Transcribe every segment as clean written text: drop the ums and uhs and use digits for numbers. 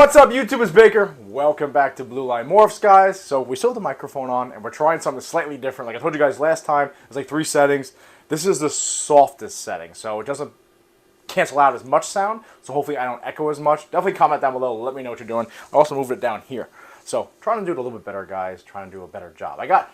What's up, YouTube? It's Baker. Welcome back to Blue Line Morphs, guys. So we still have the microphone on, and we're trying something slightly different. Like I told you guys last time, there's like 3 settings. This is the softest setting, so it doesn't cancel out as much sound. So hopefully I don't echo as much. Definitely comment down below. Let me know what you're doing. I also moved it down here. So trying to do it a little bit better, guys. Trying to do a better job. I got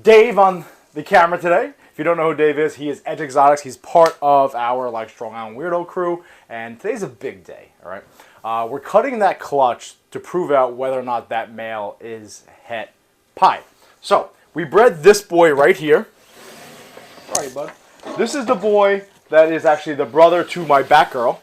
Dave on the camera today. If you don't know who Dave is, he is Edge Exotics. He's part of our like Strong Island Weirdo crew, and today's a big day. All right. We're cutting that clutch to prove out whether or not that male is Het Pied. So, we bred this boy right here. All right, bud. This is the boy that is actually the brother to my Batgirl.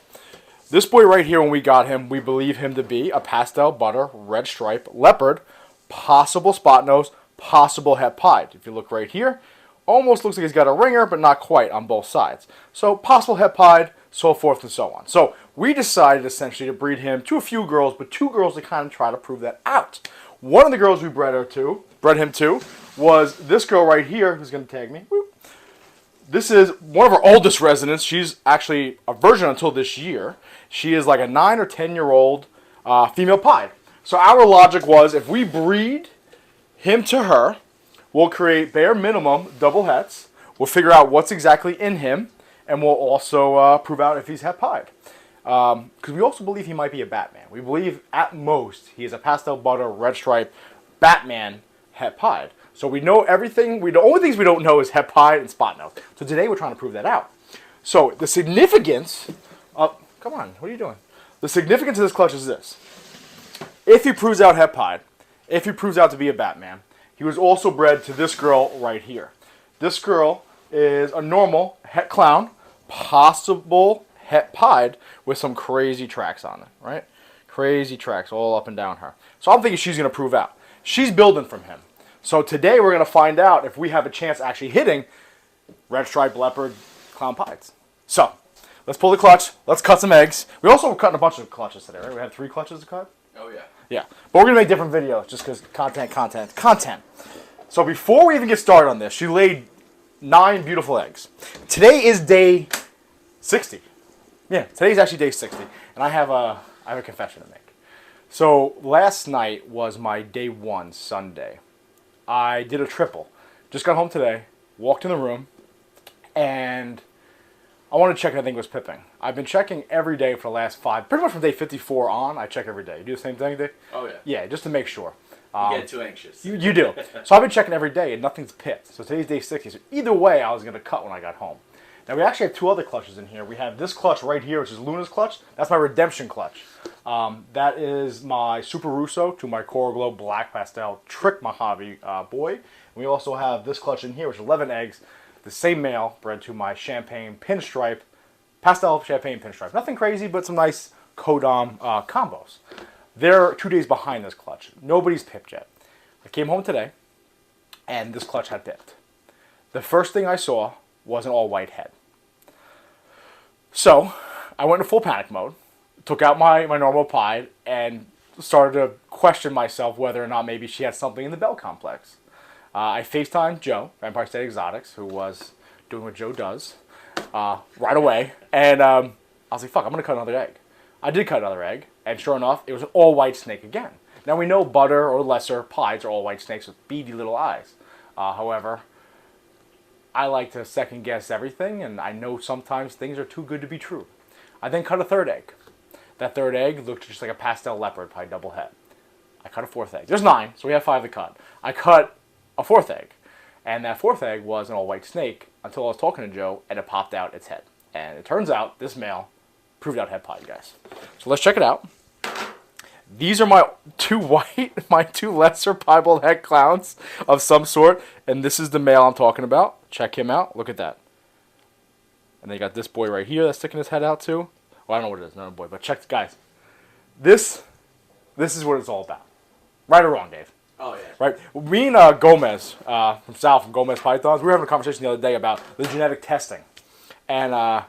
This boy right here, when we got him, we believe him to be a Pastel Butter Red Stripe Leopard, possible spot nose, possible Het Pied. If you look right here, almost looks like he's got a ringer, but not quite on both sides. So, possible Het Pied, so forth and so on. So, we decided essentially to breed him to a few girls, but 2 girls to kind of try to prove that out. One of the girls we bred him to, was this girl right here, who's going to tag me. Whoop. This is one of our oldest residents. She's actually a virgin until this year. She is like a 9 or 10-year-old female pied. So our logic was, if we breed him to her, we'll create bare minimum double hets. We'll figure out what's exactly in him, and we'll also prove out if he's Het Pied. Because we also believe he might be a Batman. We believe, at most, he is a Pastel Butter Red Stripe Batman Het Pied. So we know everything. The only things we don't know is Het Pied and Spot Nose. So today we're trying to prove that out. So the significance of... Come on, what are you doing? The significance of this clutch is this. If he proves out Het Pied, if he proves out to be a Batman, he was also bred to this girl right here. This girl is a normal Het Clown, possible Het Pied with some crazy tracks on it, right? Crazy tracks all up and down her. So I'm thinking she's going to prove out. She's building from him. So today we're going to find out if we have a chance actually hitting Red Stripe Leopard Clown Pieds. So let's pull the clutch. Let's cut some eggs. We also were cutting a bunch of clutches today, right? We had 3 clutches to cut. Oh, yeah. Yeah. But we're going to make different videos just because content. So before we even get started on this, she laid 9 beautiful eggs. Today is day 60. Yeah, today's actually day 60, and I have a confession to make. So last night was my day 1, Sunday. I did a triple. Just got home today, walked in the room, and I wanted to check if anything was pipping. I've been checking every day for the last 5, pretty much from day 54 on, I check every day. You do the same thing, Dave? Oh, yeah. Yeah, just to make sure. You get too anxious. You do. So I've been checking every day, and nothing's pipped. So today's day 60, so either way, I was going to cut when I got home. Now, we actually have 2 other clutches in here. We have this clutch right here, which is Luna's clutch. That's my redemption clutch. That is my Super Russo to my Coral Glow Black Pastel Trick Mojave boy. And we also have this clutch in here, which is 11 eggs. The same male bred to my Champagne Pinstripe, Pastel Champagne Pinstripe. Nothing crazy, but some nice Codom combos. They're 2 days behind this clutch. Nobody's pipped yet. I came home today, and this clutch had pipped. The first thing I saw was an all-white head. So, I went into full panic mode, took out my normal pied, and started to question myself whether or not maybe she had something in the bell complex. I FaceTimed Joe, Vampire State Exotics, who was doing what Joe does, right away, and I was like, fuck, I'm going to cut another egg. I did cut another egg, and sure enough, it was an all-white snake again. Now, we know butter or lesser pieds are all-white snakes with beady little eyes. However, I like to second guess everything, and I know sometimes things are too good to be true. I then cut a 3rd egg. That 3rd egg looked just like a Pastel Leopard pie double het. I cut a 4th egg. There's 9, so we have 5 to cut. I cut a 4th egg, and that 4th egg was an all-white snake until I was talking to Joe, and it popped out its head. And it turns out this male proved out Het Pied, guys. So let's check it out. These are my 2 my 2 lesser piebald het clowns of some sort, and this is the male I'm talking about. Check him out. Look at that. And then you got this boy right here that's sticking his head out too. Well, I don't know what it is, not a boy, but check, guys. This is what it's all about. Right or wrong, Dave? Oh, yeah. Right? Me and Gomez, from South, from Gomez Pythons, we were having a conversation the other day about the genetic testing. And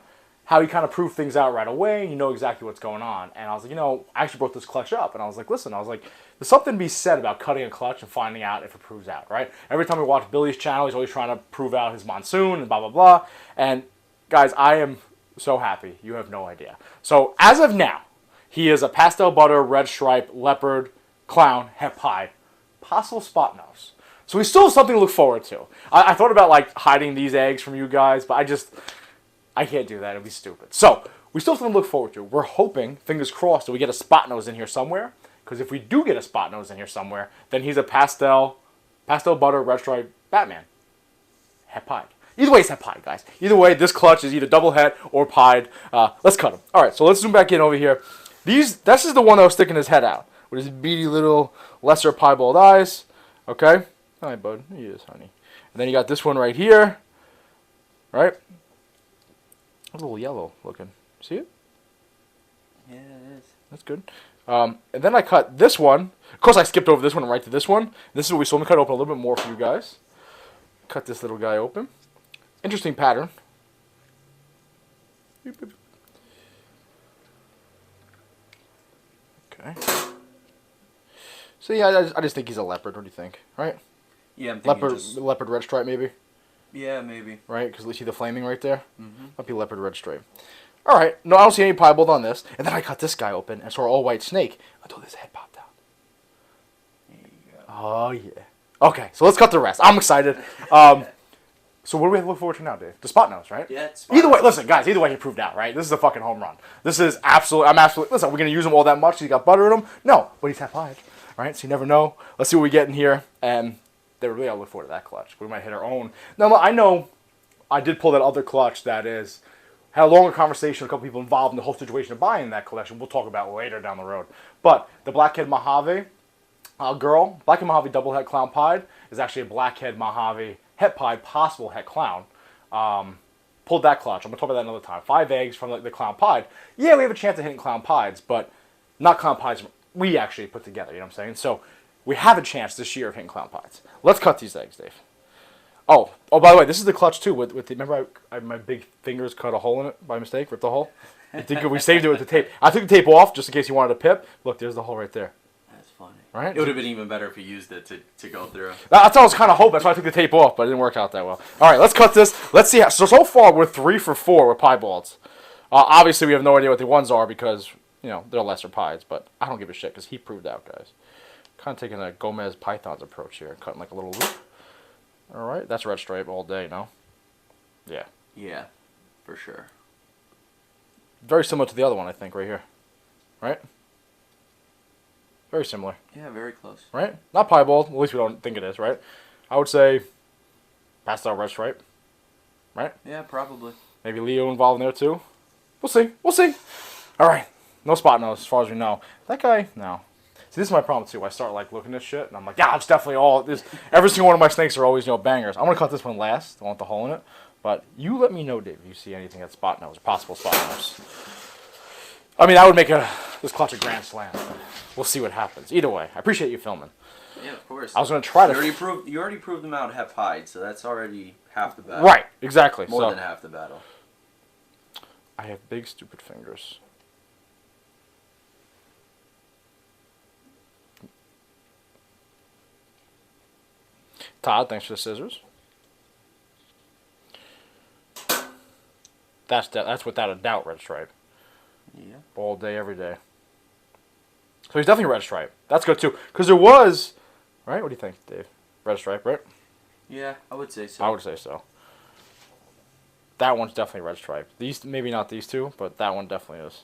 how you kind of prove things out right away, and you know exactly what's going on. And I was like, you know, I actually brought this clutch up, and I was like, listen, there's something to be said about cutting a clutch and finding out if it proves out, right? Every time we watch Billy's channel, he's always trying to prove out his monsoon and blah, blah, blah. And guys, I am so happy. You have no idea. So as of now, He is a pastel butter, red stripe, leopard, clown, het pied, possible spot nose. So we still have something to look forward to. I thought about like hiding these eggs from you guys, but I can't do that. It'd be stupid. So we still have something to look forward to. We're hoping, fingers crossed, that we get a spot nose in here somewhere. Because if we do get a spot nose in here somewhere, then he's a pastel butter, red stripe Batman. Het pied. Either way, it's het pied, guys. Either way, this clutch is either double het or pied. Let's cut him. All right, so let's zoom back in over here. This is the one that was sticking his head out with his beady little lesser piebald eyes. Okay? Hi, bud. He is, honey. And then you got this one right here. Right? A little yellow looking. See it? Yeah, it is. That's good. And then I cut this one. Of course, I skipped over this one and right to this one. This is what we saw. Let me cut it open a little bit more for you guys. Cut this little guy open. Interesting pattern. Okay. So yeah, I just think he's a leopard. What do you think? Right? Yeah, I'm thinking leopard red stripe maybe. Yeah, maybe. Right? Because you see the flaming right there. Mm-hmm. Might be leopard red stripe. All right. No, I don't see any piebald on this. And then I cut this guy open and saw an all white snake until this head popped out. There you go. Oh yeah. Okay, so let's cut the rest. I'm excited. So what do we have to look forward to now, Dave? The spot nose, right? Yeah. Either way, listen, guys. Either way, he proved out, right? This is a fucking home run. This is absolute. I'm absolutely. Listen, we're gonna use him all that much. He's got butter in him. No, but he's half pied, right? So you never know. Let's see what we get in here, and they really gotta look forward to that clutch. We might hit our own. Now I know, I did pull that other clutch that is. Had a longer conversation with a couple people involved in the whole situation of buying that collection. We'll talk about later down the road. But the Blackhead Mojave girl, Blackhead Mojave double het clown pied is actually a Blackhead Mojave het pied, possible het clown. Pulled that clutch. I'm going to talk about that another time. 5 eggs from the clown pied. Yeah, we have a chance of hitting clown pieds, but not clown pieds we actually put together. You know what I'm saying? So we have a chance this year of hitting clown pieds. Let's cut these eggs, Dave. Oh, by the way, this is the clutch too. With the, remember, my big fingers cut a hole in it by mistake, ripped the hole. I think we saved it with the tape. I took the tape off just in case you wanted a pip. Look, there's the hole right there. That's funny. Right? It would have been even better if you used it to go through. That's what I was kind of hoping. That's why I took the tape off, but it didn't work out that well. All right, let's cut this. Let's see. So far, we're 3 for 4 with piebalds. Obviously, we have no idea what the ones are because, they're lesser pies, but I don't give a shit because he proved out, guys. Kind of taking a Gomez Pythons approach here, cutting like a little loop. All right, that's red stripe all day, no? Yeah. Yeah, for sure. Very similar to the other one, I think, right here. Right? Very similar. Yeah, very close. Right? Not piebald. At least we don't think it is, right? I would say pastel red stripe. Right? Yeah, probably. Maybe Leo involved in there, too. We'll see. We'll see. All right. No spot nose, as far as we know. That guy, no. See, this is my problem, too. I start, looking at this shit, and I'm like, yeah, it's definitely all... Every single one of my snakes are always, bangers. I'm going to cut this one last. I want the hole in it. But you let me know, Dave, if you see anything that's spot nose, possible spot nose. I mean, that would make this clutch a grand slam. We'll see what happens. Either way, I appreciate you filming. Yeah, of course. I was going to try to... You already proved them out half hide, so that's already half the battle. Right, exactly. More than half the battle. I have big, stupid fingers. Todd, thanks for the scissors. That's without a doubt red stripe. Yeah. All day, every day. So he's definitely red stripe. That's good too. Because there was, right? What do you think, Dave? Red stripe, right? Yeah, I would say so. I would say so. That one's definitely red stripe. These, maybe not these two, but that one definitely is.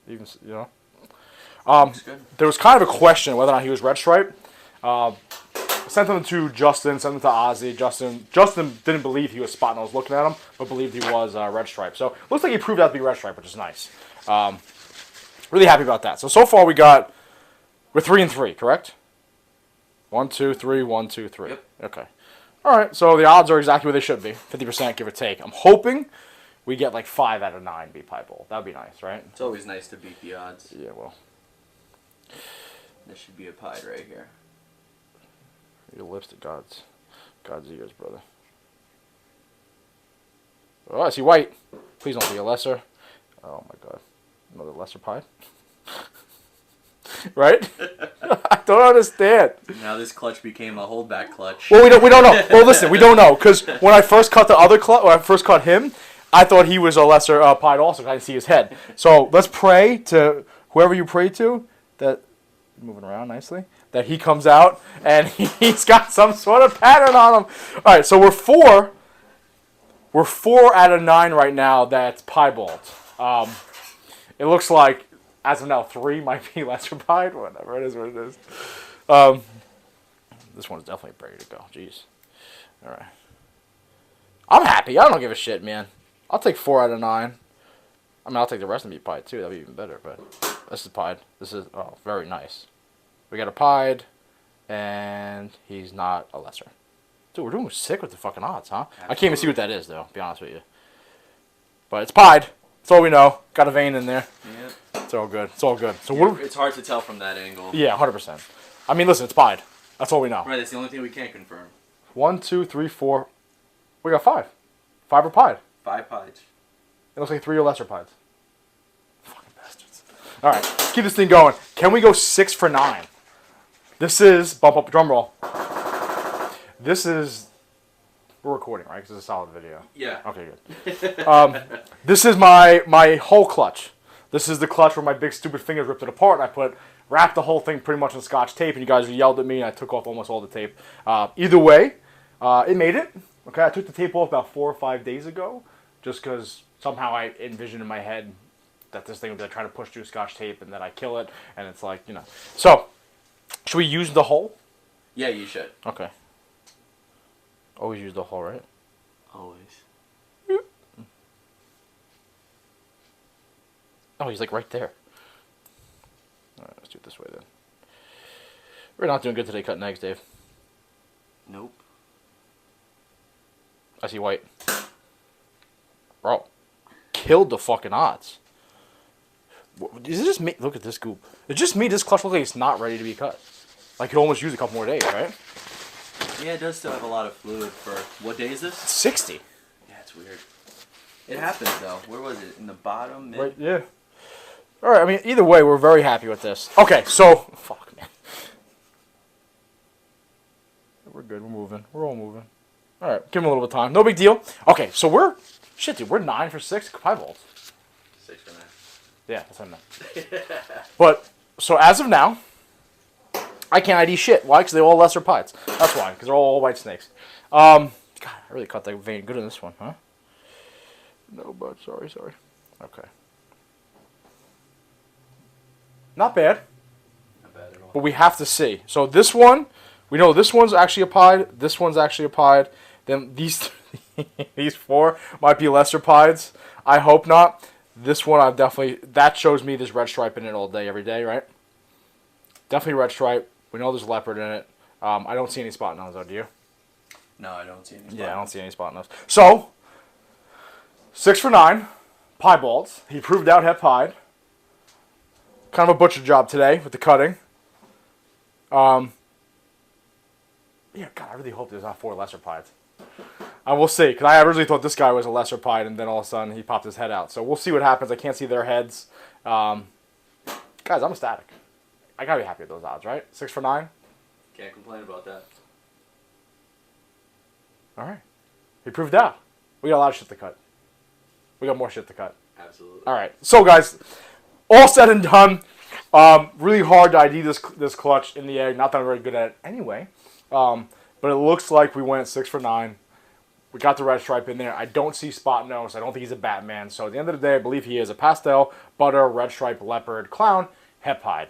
Even, Looks good. There was kind of a question whether or not he was red stripe. Sent them to Justin, sent them to Ozzy. Justin didn't believe he was spot nose looking at him, but believed he was red stripe. So looks like he proved out to be red stripe, which is nice. Really happy about that. So far we're 3 and 3, correct? 1, 2, 3, 1, 2, 3. Yep. Okay. All right. So the odds are exactly where they should be, 50% give or take. I'm hoping we get 5 out of 9 be piebald. That'd be nice, right? It's always nice to beat the odds. Yeah. Well. This should be a pied right here. Your lips to God's ears, brother. Oh, I see white. Please don't be a lesser. Oh my God, another lesser pie. Right? I don't understand. Now this clutch became a holdback clutch. Well, we don't know. Well, listen, we don't know because when I first cut the other clutch, when I first cut him, I thought he was a lesser pied also. I didn't see his head. So let's pray to whoever you pray to, that moving around nicely, that he comes out and he's got some sort of pattern on him. All right, so we're 4 out of 9 right now. That's piebald. It looks like as of now 3 might be lesser pied. Whatever, it is what it is. This one's definitely ready to go. Jeez. All right. I'm happy. I don't give a shit, man. I'll take 4 out of 9. I mean, I'll take the rest and be pied too. That'd be even better. But this is pied. This is very nice. We got a pied, and he's not a lesser. Dude, we're doing sick with the fucking odds, huh? Absolutely. I can't even see what that is though. To be honest with you. But it's pied. That's all we know. Got a vein in there. Yeah. It's all good. It's all good. So it's hard to tell from that angle. Yeah, 100%. I mean, listen, it's pied. That's all we know. Right. That's the only thing we can't confirm. 1, 2, 3, 4. We got 5. 5 are pied. 5 pieds. It looks like 3 are lesser pieds. Fucking bastards. All right, let's keep this thing going. Can we go 6 for 9? This is, bump up the drum roll. This is, we're recording, right? Because it's a solid video. Yeah. Okay, good. This is my whole clutch. This is the clutch where my big stupid fingers ripped it apart, and I wrapped the whole thing pretty much in Scotch tape, and you guys yelled at me, and I took off almost all the tape. Either way, it made it. Okay, I took the tape off about 4 or 5 days ago, just because somehow I envisioned in my head that this thing would be like trying to push through Scotch tape, and then I kill it, and it's like, you know. So, should we use the hole? Yeah, you should. Okay. Always use the hole, right? Always. Oh, he's like right there. Alright, let's do it this way then. We're not doing good today cutting eggs, Dave. Nope. I see white. Bro. Killed the fucking odds. Is it just me? Look at this goop. It's just me. This clutch looks like it's not ready to be cut. I could almost use a couple more days, right? Yeah, it does still have a lot of fluid for... What day is this? 60. Yeah, it's weird. It happens, though. Where was it? In the bottom? Mid? Right, yeah. Alright, I mean, either way, we're very happy with this. Okay, so... Fuck, man. We're good. We're moving. We're all moving. Alright, give him a little bit of time. No big deal. Okay, so we're... Shit, dude, we're 9 for 6 piebalds. 6 for 9. Yeah, that's what I meant. But, so as of now... I can't ID shit. Why? Because they're all lesser pieds. That's why. Because they're all white snakes. God, I really cut that vein good in this one, huh? No, bud. Sorry. Okay. Not bad. Not bad at all. But we have to see. So this one, we know this one's actually a pied. This one's actually a pied. Then these these 4 might be lesser pieds. I hope not. This one, I've definitely... That shows me there's red stripe in it all day, every day, right? Definitely red stripe. We know there's leopard in it. I don't see any spot nose though, do you? No, I don't see any spot. Yeah, I don't see any spot nose. So, 6 for 9. Piebalds. He proved out het pied. Kind of a butcher job today with the cutting. Yeah, God, I really hope there's not 4 lesser pieds. I will see, because I originally thought this guy was a lesser pied, and then all of a sudden he popped his head out. So we'll see what happens. I can't see their heads. Guys, I'm ecstatic. I gotta be happy with those odds, right? 6 for 9. Can't complain about that. All right. He proved out. We got a lot of shit to cut. We got more shit to cut. Absolutely. All right. So, guys, all said and done. Really hard to ID this clutch in the egg. Not that I'm very good at it anyway. But it looks like we went 6 for 9. We got the red stripe in there. I don't see spot nose. I don't think he's a Batman. So, at the end of the day, I believe he is a pastel, butter, red stripe, leopard, clown, het pied.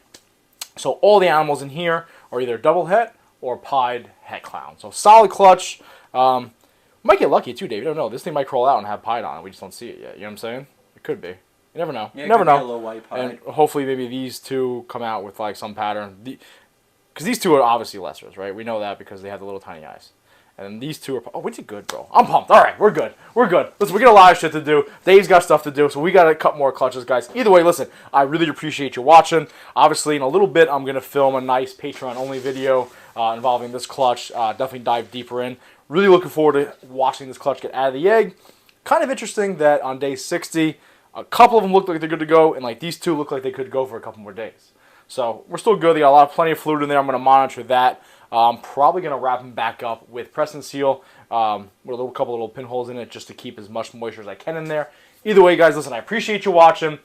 So all the animals in here are either double het or pied het clown. So solid clutch. Might get lucky too, Dave. You don't know. This thing might crawl out and have pied on it. We just don't see it yet. You know what I'm saying? It could be. You never know. Yeah, you never know. A little white pied. And hopefully maybe these 2 come out with like some pattern. Because these 2 are obviously lessers, right? We know that because they have the little tiny eyes. And then these 2 are... Oh, we did good, bro. I'm pumped. All right, we're good. We're good. Listen, we got a lot of shit to do. Dave's got stuff to do, so we got to cut more clutches, guys. Either way, listen, I really appreciate you watching. Obviously, in a little bit, I'm going to film a nice Patreon-only video involving this clutch. Definitely dive deeper in. Really looking forward to watching this clutch get out of the egg. Kind of interesting that on day 60, a couple of them look like they're good to go, and like these 2 look like they could go for a couple more days. So we're still good. They got plenty of fluid in there. I'm going to monitor that. Probably going to wrap them back up with press and seal with a couple little pinholes in it just to keep as much moisture as I can in there. Either way, guys, listen, I appreciate you watching.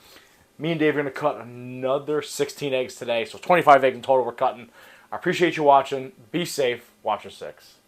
Me and Dave are going to cut another 16 eggs today. So 25 eggs in total we're cutting. I appreciate you watching. Be safe. Watch your six.